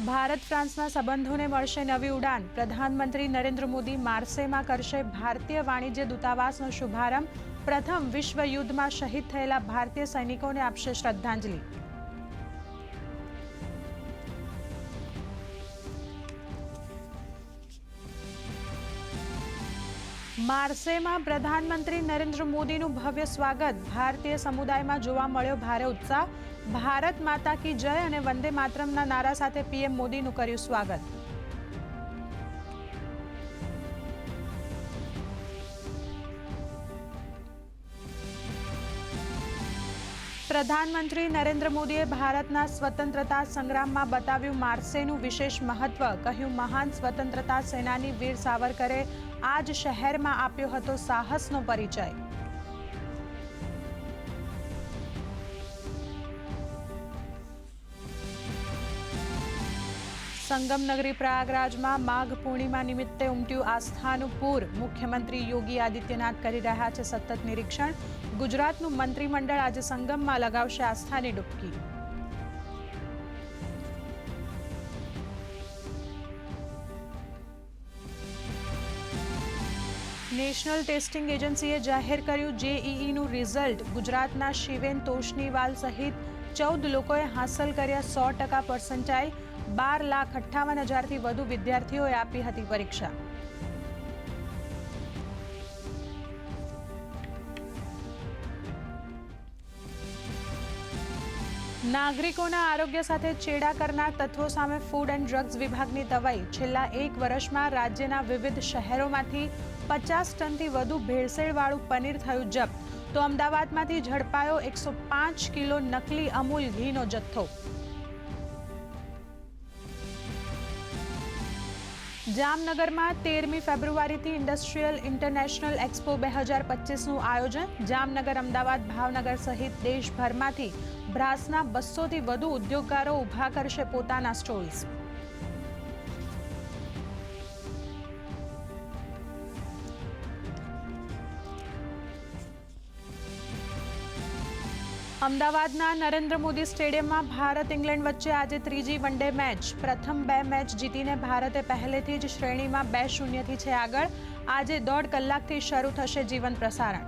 ભારત ફ્રાન્સના સંબંધોને મળશે નવી ઉડાન. પ્રધાનમંત્રી નરેન્દ્ર મોદી માર્સેમાં કરશે ભારતીય વાણિજ્ય દૂતાવાસનો શુભારંભ. પ્રથમ વિશ્વ યુદ્ધમાં શહીદ થયેલા ભારતીય સૈનિકોને આપશે શ્રદ્ધાંજલિ. માર્સેમાં પ્રધાનમંત્રી નરેન્દ્ર મોદીનું ભવ્ય સ્વાગત. ભારતીય સમુદાયમાં જોવા મળ્યો ભારે ઉત્સાહ. ભારત માતા કી જય અને વંદે માતરમના નારા સાથે પીએમ મોદીનું કર્યું સ્વાગત. પ્રધાનમંત્રી નરેન્દ્ર મોદીએ ભારતના સ્વતંત્રતા સંગ્રામમાં બતાવ્યું માર્સેનું વિશેષ મહત્વ. કહ્યું, મહાન સ્વતંત્રતા સેનાની વીર સાવરકરે આ જ શહેરમાં આપ્યો હતો સાહસનો પરિચય. સંગમનગરી પ્રયાગરાજમાં માઘ પૂર્ણિમા નિમિત્તે ઉમટ્યું આસ્થાનું પૂર. મુખ્યમંત્રી યોગી આદિત્યનાથ કરી રહ્યા છે સતત નિરીક્ષણ. ગુજરાતનું મંત્રીમંડળ આજે સંગમમાં લગાવશે આસ્થાની ડૂબકી. નેશનલ ટેસ્ટિંગ એજન્સીએ જાહેર કર્યું જેઈઈનું રિઝલ્ટ. ગુજરાતના શિવેન તોષનીવાલ સહિત 14 લોકોએ હાંસલ કર્યા 100% પર્સન્ટાઇલ. 12,58,000થી વધુ વિદ્યાર્થીઓએ આપી હતી પરીક્ષા. નાગરિકોના આરોગ્ય સાથે ચેડા કરનાર તત્વો સામે ફૂડ એન્ડ ડ્રગ્સ વિભાગની તવાઈ. છેલ્લા 1 વર્ષમાં રાજ્યના વિવિધ શહેરોમાંથી 50 ટનથી વધુ ભેળસેળવાળું પનીર થયું જપ્ત. તો અમદાવાદમાંથી ઝડપાયો 105 કિલો નકલી અમૂલ ઘીનો જથ્થો. જામનગરમાં 13મી ફેબ્રુઆરીથી ઇન્ડસ્ટ્રીયલ ઇન્ટરનેશનલ એક્સપો 2025નું આયોજન. જામનગર, અમદાવાદ, ભાવનગર સહિત દેશભરમાંથી બ્રાસના 200થી વધુ ઉદ્યોગકારો ઊભા કરશે પોતાના સ્ટોલ્સ. અમદાવાદના નરેન્દ્ર મોદી સ્ટેડિયમમાં ભારત ઇંગ્લેન્ડ વચ્ચે આજે ત્રીજી વનડે મેચ. પ્રથમ 2 મેચ જીતીને ભારતે પહેલેથી જ શ્રેણીમાં 2-0થી છે આગળ. આજે 1.5 કલાકથી શરૂ થશે જીવંત પ્રસારણ.